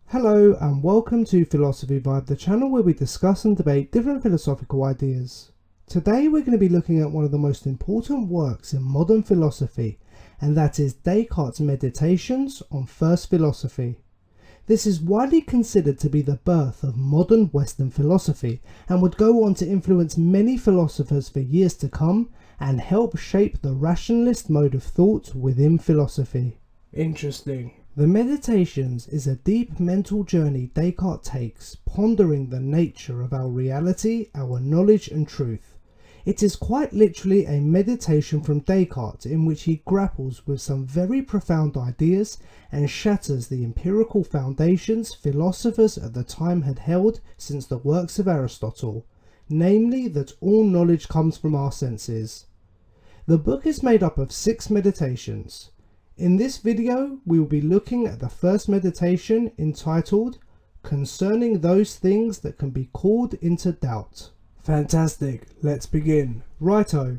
Hello and welcome to Philosophy Vibe, the channel where we discuss and debate different philosophical ideas. Today we're going to be looking at one of the most important works in modern philosophy, and that is Descartes' Meditations on First Philosophy. This is widely considered to be the birth of modern Western philosophy and would go on to influence many philosophers for years to come and help shape the rationalist mode of thought within philosophy. Interesting. The Meditations is a deep mental journey Descartes takes, pondering the nature of our reality, our knowledge and truth. It is quite literally a meditation from Descartes in which he grapples with some very profound ideas and shatters the empirical foundations philosophers at the time had held since the works of Aristotle, namely that all knowledge comes from our senses. The book is made up of 6 meditations. In this video, we will be looking at the first meditation entitled Concerning Those Things That Can Be Called Into Doubt. Fantastic, let's begin. Righto.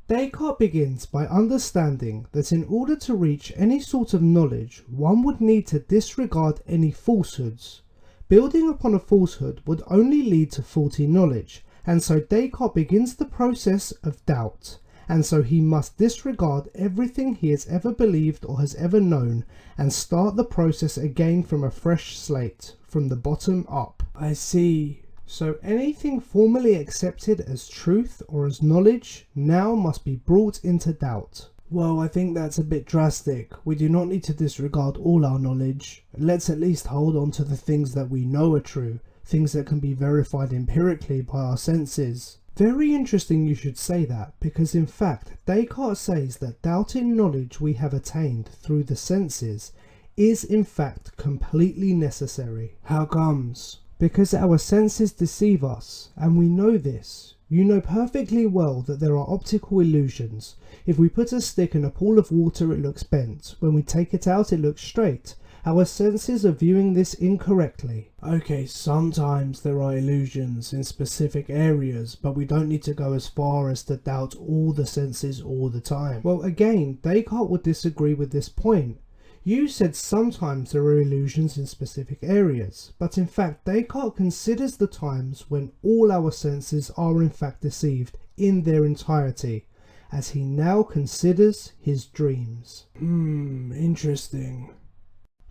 Descartes begins by understanding that in order to reach any sort of knowledge, one would need to disregard any falsehoods. Building upon a falsehood would only lead to faulty knowledge, and so Descartes begins the process of doubt. And so he must disregard everything he has ever believed or has ever known and start the process again from a fresh slate, from the bottom up. I see. So anything formerly accepted as truth or as knowledge now must be brought into doubt. Well, I think that's a bit drastic. We do not need to disregard all our knowledge. Let's at least hold on to the things that we know are true, things that can be verified empirically by our senses. Very interesting you should say that, because in fact Descartes says that doubting knowledge we have attained through the senses is in fact completely necessary. How comes? Because our senses deceive us, and we know this. You know perfectly well that there are optical illusions. If we put a stick in a pool of water it looks bent, when we take it out it looks straight. Our senses are viewing this incorrectly. Okay, sometimes there are illusions in specific areas, but we don't need to go as far as to doubt all the senses all the time. Well, again, Descartes would disagree with this point. You said sometimes there are illusions in specific areas, but in fact Descartes considers the times when all our senses are in fact deceived in their entirety, as he now considers his dreams. Interesting.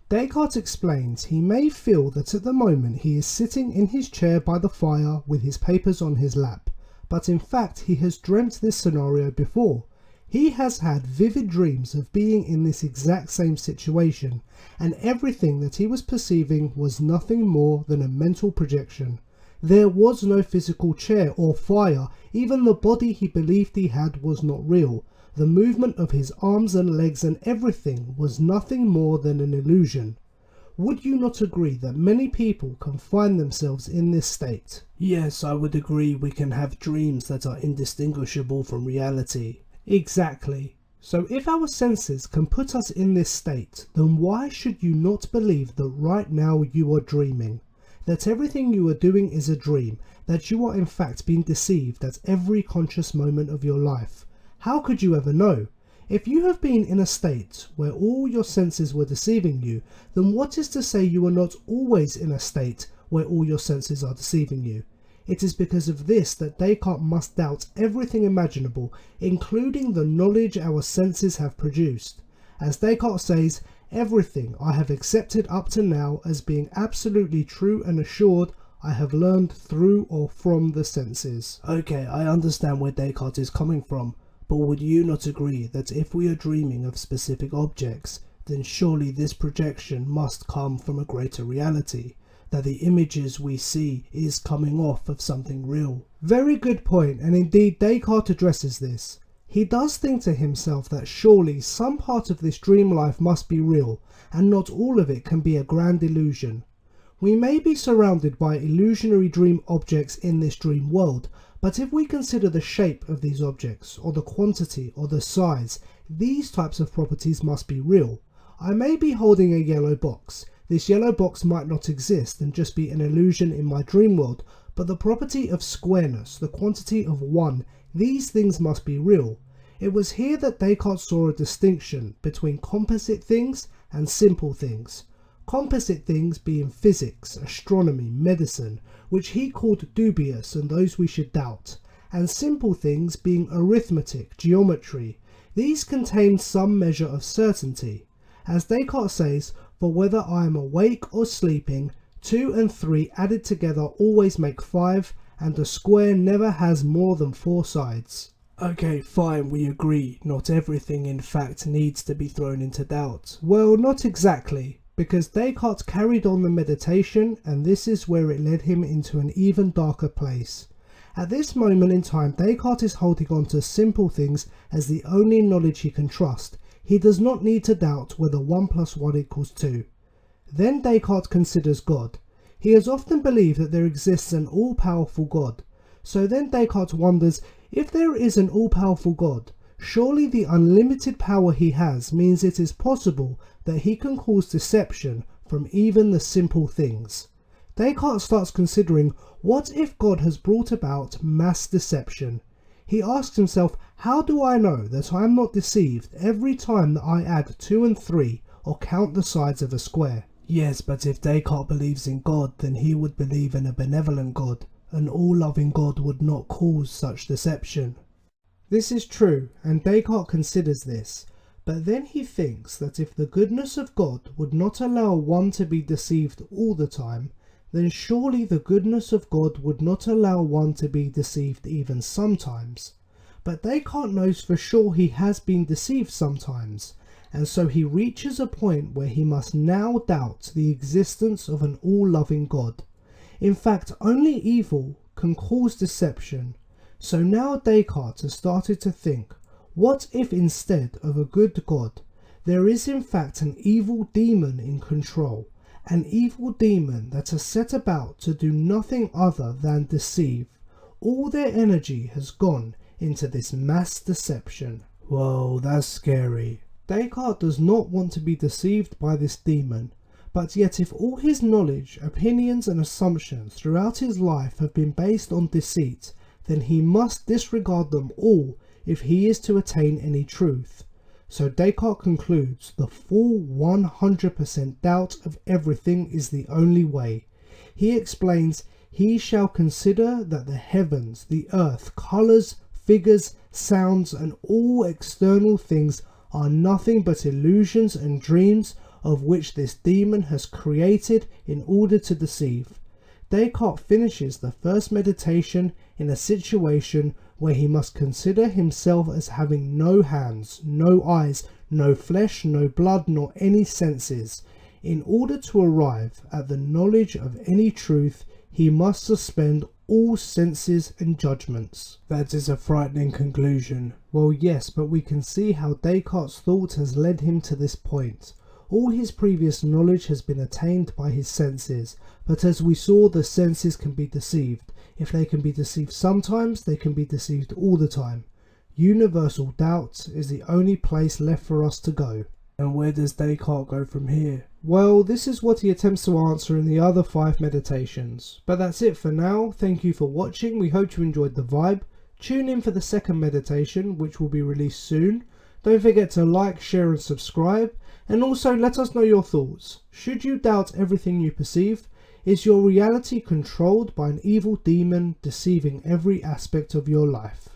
Descartes explains he may feel that at the moment he is sitting in his chair by the fire with his papers on his lap, but in fact he has dreamt this scenario before. He has had vivid dreams of being in this exact same situation, and everything that he was perceiving was nothing more than a mental projection. There was no physical chair or fire, even the body he believed he had was not real. The movement of his arms and legs and everything was nothing more than an illusion. Would you not agree that many people can find themselves in this state? Yes, I would agree we can have dreams that are indistinguishable from reality. Exactly. So if our senses can put us in this state, then why should you not believe that right now you are dreaming? That everything you are doing is a dream, that you are in fact being deceived at every conscious moment of your life? How could you ever know? If you have been in a state where all your senses were deceiving you, then what is to say you are not always in a state where all your senses are deceiving you? It is because of this that Descartes must doubt everything imaginable, including the knowledge our senses have produced. As Descartes says, everything I have accepted up to now as being absolutely true and assured, I have learned through or from the senses. Okay, I understand where Descartes is coming from. But would you not agree that if we are dreaming of specific objects, then surely this projection must come from a greater reality, that the images we see is coming off of something real? Very good point, and indeed Descartes addresses this. He does think to himself that surely some part of this dream life must be real, and not all of it can be a grand illusion. We may be surrounded by illusionary dream objects in this dream world, but if we consider the shape of these objects, or the quantity, or the size, these types of properties must be real. I may be holding a yellow box. This yellow box might not exist and just be an illusion in my dream world, But the property of squareness, the quantity of one, these things must be real. It was here that Descartes saw a distinction between composite things and simple things. Composite things being physics, astronomy, medicine, which he called dubious and those we should doubt, and simple things being arithmetic, geometry. These contain some measure of certainty. As Descartes says, for whether I am awake or sleeping, 2 and 3 added together always make 5, and a square never has more than 4 sides. Okay, fine, we agree. Not everything in fact needs to be thrown into doubt. Well, not exactly, because Descartes carried on the meditation, and this is where it led him into an even darker place. At this moment in time, Descartes is holding on to simple things as the only knowledge he can trust. He does not need to doubt whether 1 + 1 = 2. Then Descartes considers God. He has often believed that there exists an all-powerful God. So then Descartes wonders, if there is an all-powerful God, surely the unlimited power he has means it is possible that he can cause deception from even the simple things. Descartes starts considering, what if God has brought about mass deception? He asks himself, how do I know that I am not deceived every time that I add 2 and 3 or count the sides of a square? Yes, but if Descartes believes in God, then he would believe in a benevolent God. An all-loving God would not cause such deception. This is true, and Descartes considers this, but then he thinks that if the goodness of God would not allow one to be deceived all the time, then surely the goodness of God would not allow one to be deceived even sometimes. But Descartes knows for sure he has been deceived sometimes, and so he reaches a point where he must now doubt the existence of an all-loving God. In fact, only evil can cause deception. So now Descartes has started to think, what if instead of a good God, there is in fact an evil demon in control, an evil demon that has set about to do nothing other than deceive. All their energy has gone into this mass deception. Whoa, that's scary. Descartes does not want to be deceived by this demon, but yet if all his knowledge, opinions and assumptions throughout his life have been based on deceit, then he must disregard them all if he is to attain any truth. So Descartes concludes the full 100% doubt of everything is the only way. He explains, he shall consider that the heavens, the earth, colours, figures, sounds and all external things are nothing but illusions and dreams of which this demon has created in order to deceive. Descartes finishes the first meditation in a situation where he must consider himself as having no hands, no eyes, no flesh, no blood, nor any senses. In order to arrive at the knowledge of any truth, he must suspend all senses and judgments. That is a frightening conclusion. Well, yes, but we can see how Descartes' thought has led him to this point. All his previous knowledge has been attained by his senses, but as we saw, the senses can be deceived. If they can be deceived sometimes, they can be deceived all the time. Universal doubt is the only place left for us to go. And where does Descartes go from here? Well, this is what he attempts to answer in the other 5 meditations. But that's it for now. Thank you for watching. We hope you enjoyed the vibe. Tune in for the second meditation, which will be released soon. Don't forget to like, share and subscribe. And also let us know your thoughts. Should you doubt everything you perceive? Is your reality controlled by an evil demon deceiving every aspect of your life?